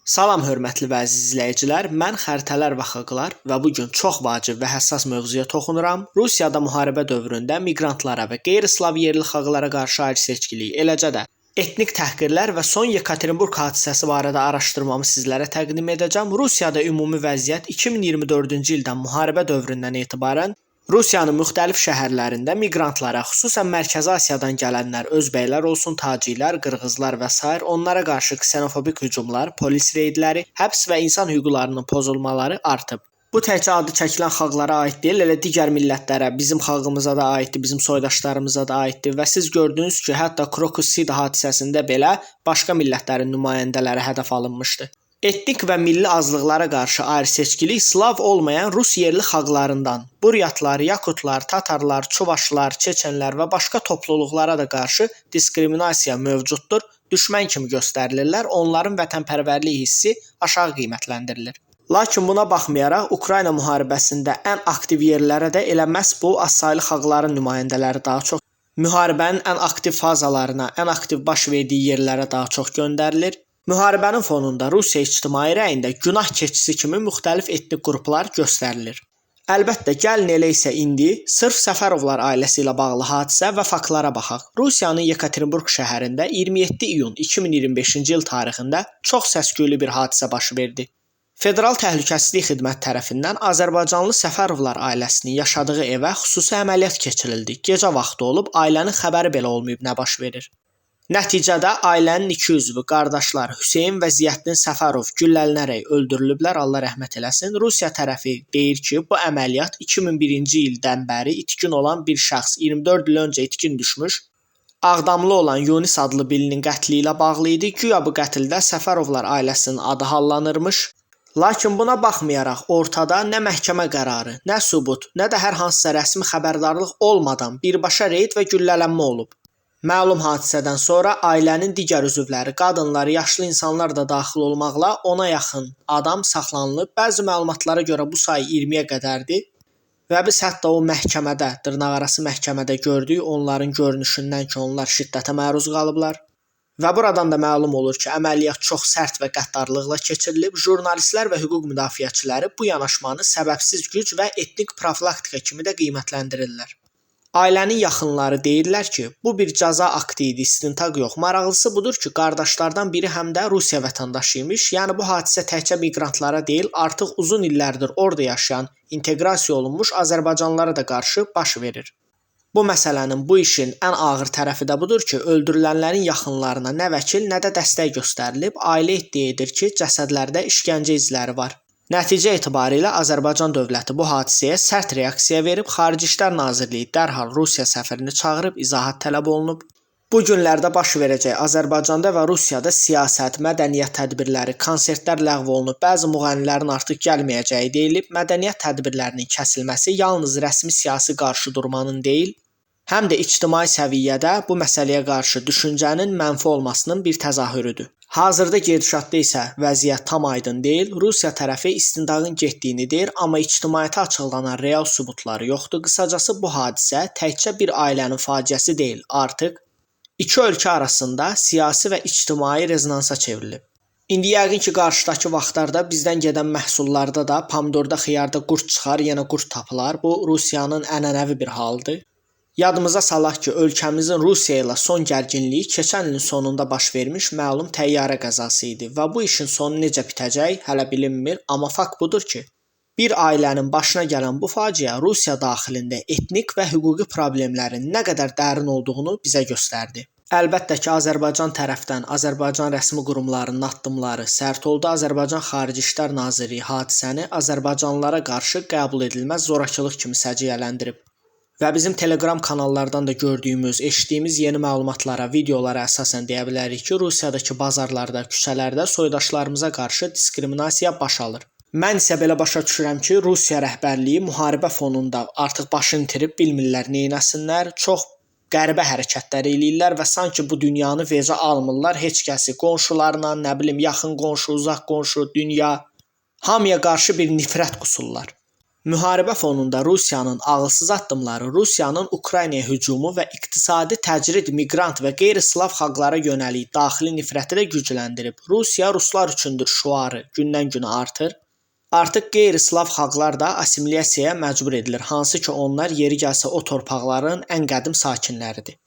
Salam hörmətli və əziz izləyicilər, mən xəritələr və xalqlar və bu gün çox vacib və həssas mövzuya toxunuram. Rusiyada müharibə dövründə miqrantlara və qeyri-slav yerli xalqlara qarşı ayrı-seçkilik, eləcə də etnik təhqirlər və son Yekaterinburq hadisəsi barədə araşdırmamı sizlərə təqdim edəcəm. Rusiyada ümumi vəziyyət 2024-cü ildən müharibə dövründən etibarən Rusiyanın müxtəlif şəhərlərində miqrantlara, xüsusən Mərkəzi Asiyadan gələnlər, özbəklər olsun, taciklər, qırğızlar və sair onlara qarşı ksenofobik hücumlar, polis reydləri, həbs və insan hüquqlarının pozulmaları artıb. Bu təkcə adı çəkilən xalqlara aid deyil, elə digər millətlərə, bizim xalqımıza da aiddir, bizim soydaşlarımıza da aiddir və siz gördünüz ki, hətta Krokus Sida hadisəsində belə başqa millətlərin nümayəndələri hədəf alınmışdı. Etnik və milli azlıqlara qarşı ayrı-seçkilik Slav olmayan Rus yerli xalqlarından Buryatlar, Yakutlar, Tatarlar, Çuvaşlar, Çeçenlər və başqa topluluqlara da qarşı diskriminasiya mövcuddur. Düşmən kimi göstərilirlər, onların vətənpərvərlik hissi aşağı qiymətləndirilir. Lakin buna baxmayaraq Ukrayna müharibəsində ən aktiv yerlərə də elə məhz bu azsaylı xalqların nümayəndələri daha çox müharibənin ən aktiv fazalarına, ən aktiv baş verdiyi yerlərə daha çox göndərilir. Müharibənin fonunda Rusiya ictimai rəyində günah keçisi kimi müxtəlif etnik qruplar göstərilir. Əlbəttə, gəlin elə isə indi sırf Səfərovlar ailəsi ilə bağlı hadisə və faktlara baxaq. Rusiyanın Yekaterinburq şəhərində 27 iyun 2025-ci il tarixində çox səs-küylü bir hadisə baş verdi. Federal Təhlükəsizlik Xidməti tərəfindən Azərbaycanlı Səfərovlar ailəsinin yaşadığı evə xüsusi əməliyyat keçirildi. Gecə vaxtı olub, ailənin xəbəri belə olmayıb nə baş verir. Nəticədə ailənin iki üzvü, qardaşlar Hüseyn və Ziyəddin Səfərov güllələnərək öldürülüblər, Allah rəhmət eləsin. Rusiya tərəfi deyir ki, bu əməliyyat 2001-ci ildən bəri itkin olan bir şəxs 24 il öncə itkin düşmüş, Ağdamlı olan Yunis adlı bilinin qətli ilə bağlı idi. Güya bu qətldə Səfərovlar ailəsinin adı hallanırmış. Lakin buna baxmayaraq ortada nə məhkəmə qərarı, nə sübut, nə də hər hansısa rəsmi xəbərdarlıq olmadan birbaşa reyd və güllələnmə olub. Məlum hadisədən sonra ailənin digər üzvləri, qadınlar, yaşlı insanlar da daxil olmaqla 10-a yaxın adam saxlanılıb. Bəzi məlumatlara görə bu sayı 20-yə qədərdir və biz hətta o məhkəmədə, dırnaqarası məhkəmədə gördük onların görünüşündən ki, onlar şiddətə məruz qalıblar. Və buradan da məlum olur ki, əməliyyat çox sərt və qəddarlıqla keçirilib. Jurnalistlər və hüquq müdafiəçiləri bu yanaşmanı səbəbsiz güc və etnik profilaktika kimi də qiymətləndirirlər. Ailənin yaxınları deyirlər ki, bu bir cəza aktı idi, istintaq yox. Maraqlısı budur ki, qardaşlardan biri həm də Rusiya vətəndaşı imiş. Yəni bu hadisə təkcə miqrantlara deyil, artıq uzun illərdir orada yaşayan, inteqrasiya olunmuş Azərbaycanlılara da qarşı baş verir. Bu məsələnin, bu işin ən ağır tərəfi də budur ki, öldürülənlərin yaxınlarına nə vəkil, nə də dəstək göstərilib. Ailə iddia edir ki, cəsədlərdə işgəncə izləri var. Nəticə etibarilə Azərbaycan dövləti bu hadisəyə sərt reaksiya verib, Xarici İşlər Nazirliyi dərhal Rusiya səfirini çağırıb izahat tələb olunub. Bu günlərdə baş verəcək Azərbaycanda və Rusiyada siyasət, mədəniyyət tədbirləri, konsertlər ləğv olunub, bəzi müğənnilərin artıq gəlməyəcəyi deyilib. Mədəniyyət tədbirlərinin kəsilməsi yalnız rəsmi siyasi qarşıdurmanın deyil, həm də ictimai səviyyədə bu məsələyə qarşı düşüncənin mənfi olmasının bir təzahürüdür. Hazırda gedişatda isə vəziyyət tam aydın deyil. Rusiya tərəfi istintaqın getdiyini deyir, amma ictimaiyyətə açıqlanan real sübutları yoxdur. Qısacası bu hadisə təkcə bir ailənin faciəsi deyil, artıq iki ölkə arasında siyasi və ictimai rezonansa çevrilib. İndi yəqin ki, qarşıdakı vaxtlarda bizdən gedən məhsullarda da pomidorda, xiyarda qurd çıxar, yenə qurd tapılar. Bu Rusiyanın ənənəvi bir halıdır. Yadımıza salaq ki, ölkəmizin Rusiya ilə son gərginliyi keçən ilin sonunda baş vermiş məlum təyyarə qəzası idi və bu işin sonu necə bitəcək hələ bilinmir, amma fakt budur ki, bir ailənin başına gələn bu faciə Rusiya daxilində etnik və hüquqi problemlərin nə qədər dərin olduğunu bizə göstərdi. Əlbəttə ki, Azərbaycan tərəfdən Azərbaycan rəsmi qurumlarının addımları sərt oldu. Azərbaycan Xarici İşlər Nazirliyi hadisəni Azərbaycanlılara qarşı qəbul edilməz zorakılıq kimi səciyyələndirib. Və bizim Telegram kanallardan da gördüyümüz, eşitdiyimiz yeni məlumatlara, videolara əsasən deyə bilərik ki, Rusiyadakı bazarlarda, küçələrdə soydaşlarımıza qarşı diskriminasiya baş alır. Mən isə belə başa düşürəm ki, Rusiya rəhbərliyi müharibə fonunda artıq başını itirib bilmirlər neynəsinlər, çox qəribə hərəkətlər eləyirlər və sanki bu dünyanı vecə almırlar, heç kəsi qonşularına, nə bilim, yaxın qonşu, uzaq qonşu, dünya, hamıya qarşı bir nifrət qusurlar. Müharibə fonunda Rusiyanın ağılsız addımları, Rusiyanın Ukraynaya hücumu və iqtisadi təcrid miqrant və qeyri-slav xalqlara yönəlik daxili nifrəti də gücləndirib. Rusiya ruslar üçündür şüarı gündən-günə artır. Artıq qeyri-slav xalqlar da assimilyasiyaya məcbur edilir, hansı ki onlar yeri gəlsə o torpaqların ən qədim sakinləridir.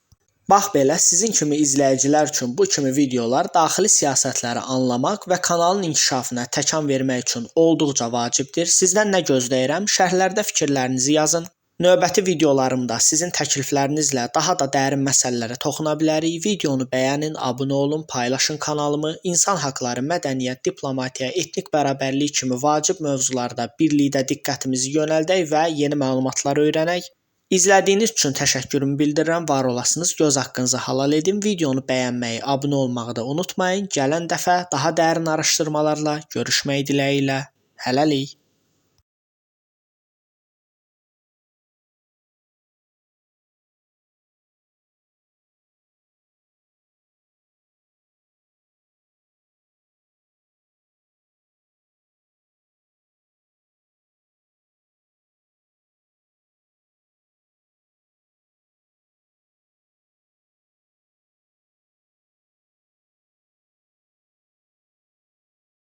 Bax belə, sizin kimi izləyicilər üçün bu kimi videolar daxili siyasətləri anlamaq və kanalın inkişafına təkan vermək üçün olduqca vacibdir. Sizdən nə gözləyirəm? Şərhlərdə fikirlərinizi yazın. Növbəti videolarımda sizin təkliflərinizlə daha da dərin məsələlərə toxuna bilərik. Videonu bəyənin, abunə olun, paylaşın kanalımı. İnsan haqları, mədəniyyət, diplomatiya, etnik bərabərlik kimi vacib mövzularda birlikdə diqqətimizi yönəldək və yeni məlumatlar öyrənək. İzlədiyiniz üçün təşəkkürümü bildirirəm, var olasınız, göz haqqınızı halal edin, videonu bəyənməyi, abunə olmağı da unutmayın. Gələn dəfə daha dərin araşdırmalarla görüşmək diləyilə, hələlik.